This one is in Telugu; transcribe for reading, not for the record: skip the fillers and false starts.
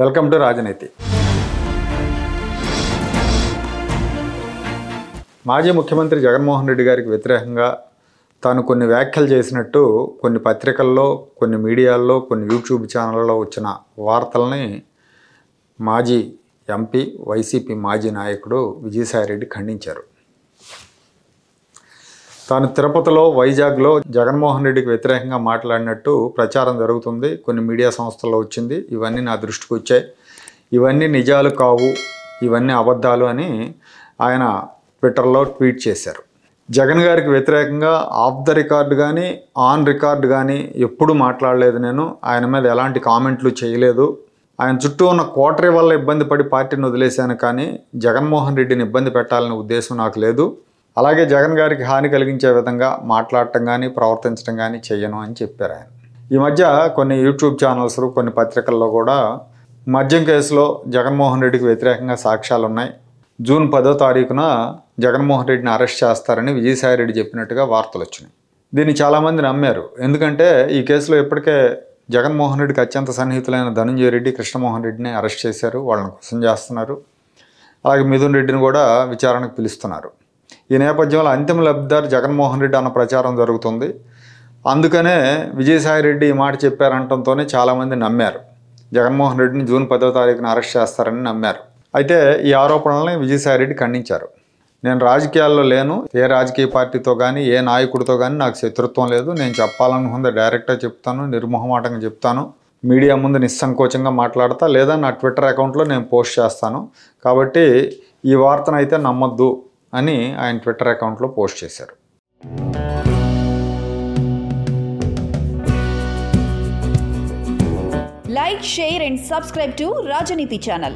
వెల్కమ్ టు రాజనీతి. మాజీ ముఖ్యమంత్రి జగన్మోహన్ రెడ్డి గారికి వ్యతిరేకంగా తాను కొన్ని వ్యాఖ్యలు చేసినట్టు కొన్ని పత్రికల్లో, కొన్ని మీడియాల్లో, కొన్ని యూట్యూబ్ ఛానళ్ళలో వచ్చిన వార్తల్ని మాజీ ఎంపీ, వైసీపీ మాజీ నాయకుడు విజయసాయిరెడ్డి ఖండించారు. తాను తిరుపతిలో, వైజాగ్లో జగన్మోహన్ రెడ్డికి వ్యతిరేకంగా మాట్లాడినట్టు ప్రచారం జరుగుతుంది, కొన్ని మీడియా సంస్థల్లో వచ్చింది, ఇవన్నీ నా దృష్టికి వచ్చాయి, ఇవన్నీ నిజాలు కావు, ఇవన్నీ అబద్ధాలు అని ఆయన ట్విట్టర్లో ట్వీట్ చేశారు. జగన్ గారికి వ్యతిరేకంగా ఆఫ్ ద రికార్డ్ కానీ ఆన్ రికార్డ్ కానీ ఎప్పుడూ మాట్లాడలేదు. నేను ఆయన మీద ఎలాంటి కామెంట్లు చేయలేదు. ఆయన చుట్టూ ఉన్న కోటరీ వల్ల ఇబ్బంది పడి పార్టీని వదిలేశాను, కానీ జగన్మోహన్ రెడ్డిని ఇబ్బంది పెట్టాలనే ఉద్దేశం నాకు లేదు. అలాగే జగన్ గారికి హాని కలిగించే విధంగా మాట్లాడటం కానీ ప్రవర్తించడం కానీ చెయ్యను అని చెప్పారు ఆయన. ఈ మధ్య కొన్ని యూట్యూబ్ ఛానల్స్, కొన్ని పత్రికల్లో కూడా మద్యం కేసులో జగన్మోహన్ రెడ్డికి వ్యతిరేకంగా సాక్ష్యాలు ఉన్నాయి, జూన్ 10వ తారీఖున జగన్మోహన్ రెడ్డిని అరెస్ట్ చేస్తారని విజయసాయిరెడ్డి చెప్పినట్టుగా వార్తలు వచ్చినాయి. దీన్ని చాలామంది నమ్మారు. ఎందుకంటే ఈ కేసులో ఇప్పటికే జగన్మోహన్ రెడ్డికి అత్యంత సన్నిహితులైన ధనంజయ రెడ్డి, కృష్ణమోహన్ రెడ్డిని అరెస్ట్ చేశారు, వాళ్ళని క్వశ్చన్ చేస్తున్నారు. అలాగే మిథున్ రెడ్డిని కూడా విచారణకు పిలుస్తున్నారు. ఈ నేపథ్యంలో అంతిమ లబ్ధిదారు జగన్మోహన్ రెడ్డి అన్న ప్రచారం జరుగుతుంది. అందుకనే విజయసాయిరెడ్డి ఈ మాట చెప్పారంటంతోనే చాలామంది నమ్మారు. జగన్మోహన్ రెడ్డిని జూన్ 10వ తారీఖున అరెస్ట్ చేస్తారని నమ్మారు. అయితే ఈ ఆరోపణలని విజయసాయిరెడ్డి ఖండించారు. నేను రాజకీయాల్లో లేను, ఏ రాజకీయ పార్టీతో కానీ ఏ నాయకుడితో కానీ నాకు శత్రుత్వం లేదు, నేను చెప్పాలనుకుంది డైరెక్ట్గా చెప్తాను, నిర్మోహమాటంగా చెప్తాను, మీడియా ముందు నిస్సంకోచంగా మాట్లాడతా, లేదా నా ట్విట్టర్ అకౌంట్లో నేను పోస్ట్ చేస్తాను, కాబట్టి ఈ వార్తను అయితే నమ్మొద్దు అని ఆయన ట్విట్టర్ అకౌంట్లో పోస్ట్ చేశారు. Like, share and subscribe to Rajaniti channel.